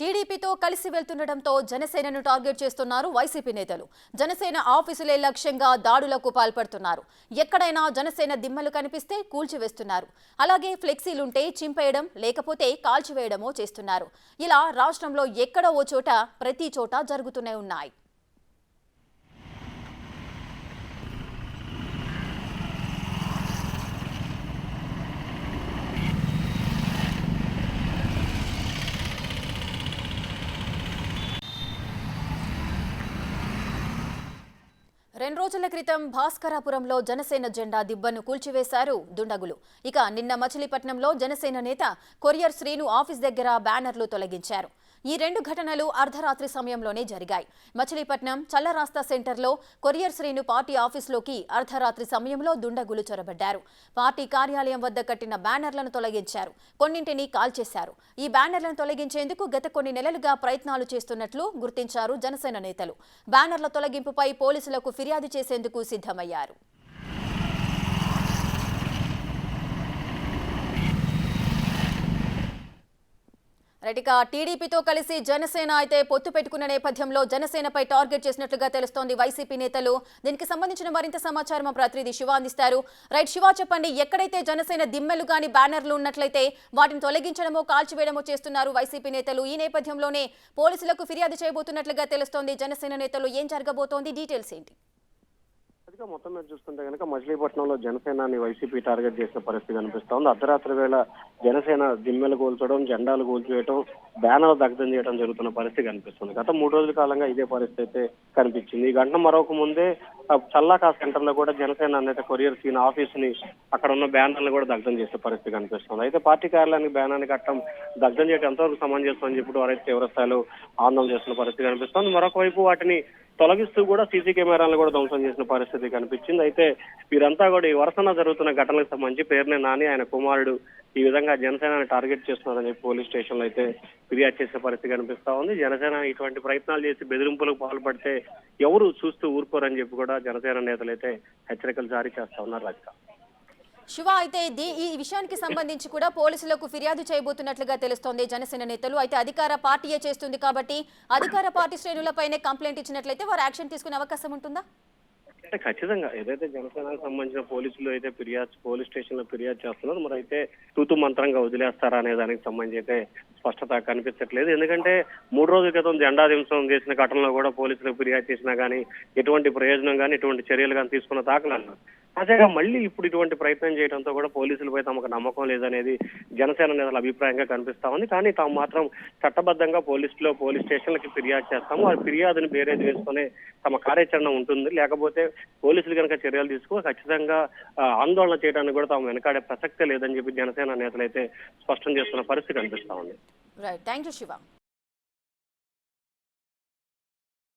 టీడీపీతో కలిసి వెళ్తుండటంతో జనసేనను టార్గెట్ చేస్తున్నారు వైసీపీ నేతలు. జనసేన ఆఫీసులే లక్ష్యంగా దాడులకు పాల్పడుతున్నారు. ఎక్కడైనా జనసేన దిమ్మలు కనిపిస్తే కూల్చివేస్తున్నారు. అలాగే ఫ్లెక్సీలుంటే చింపేయడం లేకపోతే కాల్చివేయడమో చేస్తున్నారు. ఇలా రాష్ట్రంలో ఎక్కడో ఓ చోట ప్రతి చోట జరుగుతూనే ఉన్నాయి. రెండు రోజుల క్రితం భాస్కరాపురంలో జనసేన జెండా దిబ్బను కూల్చివేశారు దుండగులు. ఇక నిన్న మచిలీపట్నంలో జనసేన నేత కొరియర్ శ్రీను ఆఫీస్ దగ్గర బ్యానర్లు తొలగించారు. ఈ రెండు ఘటనలు అర్ధరాత్రి సమయంలోనే జరిగాయి. మచిలీపట్నం చల్లరాస్తా సెంటర్లో కొరియర్ శ్రీను పార్టీ ఆఫీసులోకి అర్ధరాత్రి సమయంలో దుండగులు చొరబడ్డారు. పార్టీ కార్యాలయం వద్ద కట్టిన బ్యానర్లను తొలగించారు. కొన్నింటిని కాల్చేశారు. ఈ బ్యానర్లను తొలగించేందుకు గత కొన్ని నెలలుగా ప్రయత్నాలు చేస్తున్నట్లు గుర్తించారు జనసేన నేతలు. బ్యానర్ల తొలగింపుపై పోలీసులకు ఫిర్యాదు చేసేందుకు సిద్ధమయ్యారు. రైటిక టీడీపీతో కలిసి జనసేన అయితే పొత్తు పెట్టుకున్న నేపథ్యంలో జనసేనపై టార్గెట్ చేసినట్లుగా తెలుస్తోంది వైసీపీ నేతలు. దీనికి సంబంధించిన మరింత సమాచారం మా ప్రతినిధి శివ అందిస్తారు. రైట్ శివ, చెప్పండి, ఎక్కడైతే జనసేన దిమ్మెలు గాని బ్యానర్లు ఉన్నట్లయితే వాటిని తొలగించడమో కాల్చివేయడమో చేస్తున్నారు వైసీపీ నేతలు. ఈ నేపథ్యంలోనే పోలీసులకు ఫిర్యాదు చేయబోతున్నట్లుగా తెలుస్తోంది జనసేన నేతలు. ఏం జరగబోతోంది, డీటెయిల్స్ ఏంటి? మొత్తం మీద చూసుకుంటే కనుక మచిలీపట్నంలో జనసేనాని వైసీపీ టార్గెట్ చేసిన పరిస్థితి కనిపిస్తా ఉంది. అర్ధరాత్రి వేళ జనసేన దిమ్మెలు కూల్చడం, జెండాలు కూల్చివేయడం, బ్యానర్లు దగ్ధం చేయడం జరుగుతున్న పరిస్థితి కనిపిస్తుంది. గత 3 రోజుల కాలంగా ఇదే పరిస్థితి అయితే కనిపించింది. ఈ గంట మరొక ముందే చల్లాకా సెంటర్ లో కూడా జనసేన నేత కొరియర్ సీన్ ఆఫీస్ ని అక్కడ ఉన్న బ్యానర్లు కూడా దగ్ధం చేసే పరిస్థితి కనిపిస్తుంది. అయితే పార్టీ కార్యాలయానికి బ్యానర్ని కట్టడం, దగ్ధం చేయడం ఎంతవరకు సమంజసం అని చెప్పి వారైతే తీవ్ర స్థాయిలో ఆందోళన చేస్తున్న పరిస్థితి కనిపిస్తుంది. మరొక వైపు వాటిని తొలగిస్తూ కూడా సీసీ కెమెరాలను కూడా ధ్వంసం చేసిన పరిస్థితి కనిపించింది. అయితే వీరంతా కూడా ఈ వరుసన జరుగుతున్న ఘటనలకు సంబంధించి పేరునే నాని, ఆయన కుమారుడు ఈ విధంగా జనసేనని టార్గెట్ చేస్తున్నారని చెప్పి పోలీస్ స్టేషన్ లో అయితే ఫిర్యాదు చేసే పరిస్థితి కనిపిస్తా ఉంది. జనసేన ఇటువంటి ప్రయత్నాలు చేసి బెదిరింపులకు పాల్పడితే ఎవరు చూస్తూ ఊరుకోరని చెప్పి కూడా జనసేన నేతలు అయితే హెచ్చరికలు జారీ చేస్తా ఉన్నారు. రాజక శివ, అయితే ఈ విషయానికి సంబంధించి కూడా పోలీసులకు ఫిర్యాదు చేయబోతున్నట్లుగా తెలుస్తోంది జనసేన నేతలు. అయితే అధికార పార్టీయే చేస్తుంది కాబట్టి అధికార పార్టీ శ్రేణులపైనే కంప్లైంట్ ఇచ్చినట్లయితే వారు యాక్షన్ తీసుకునే అవకాశం ఉంటుందా? ఖచ్చితంగా ఏదైతే జనసేనకు సంబంధించిన పోలీసులు అయితే పోలీస్ స్టేషన్ లో ఫిర్యాదు చేస్తున్నారు, మరి అయితే తూతు మంత్రంగా వదిలేస్తారా అనే దానికి సంబంధించి అయితే స్పష్టత కనిపించట్లేదు. ఎందుకంటే 3 రోజుల క్రితం జెండా దింసం చేసిన ఘటనలో కూడా పోలీసులకు ఫిర్యాదు చేసినా కానీ ఎటువంటి ప్రయోజనం కానీ ఎటువంటి చర్యలు కానీ తీసుకున్న దాఖలు తాజాగా మళ్ళీ ఇప్పుడు ఇటువంటి ప్రయత్నం చేయడంతో కూడా పోలీసులపై తమకు నమ్మకం లేదనేది జనసేన నేతల అభిప్రాయంగా కనిపిస్తా ఉంది. కానీ తాము మాత్రం చట్టబద్ధంగా పోలీస్ స్టేషన్లకి ఫిర్యాదు చేస్తాము, ఆ ఫిర్యాదుని బేరేజ్ వేసుకునే తమ కార్యాచరణ ఉంటుంది. లేకపోతే పోలీసులు కనుక చర్యలు తీసుకో ఖచ్చితంగా ఆందోళన చేయడానికి కూడా తాము వెనకాడే ప్రసక్తే లేదని చెప్పి జనసేన నేతలు అయితే స్పష్టం చేస్తున్న పరిస్థితి కనిపిస్తా ఉంది. Right, thank you Shiva.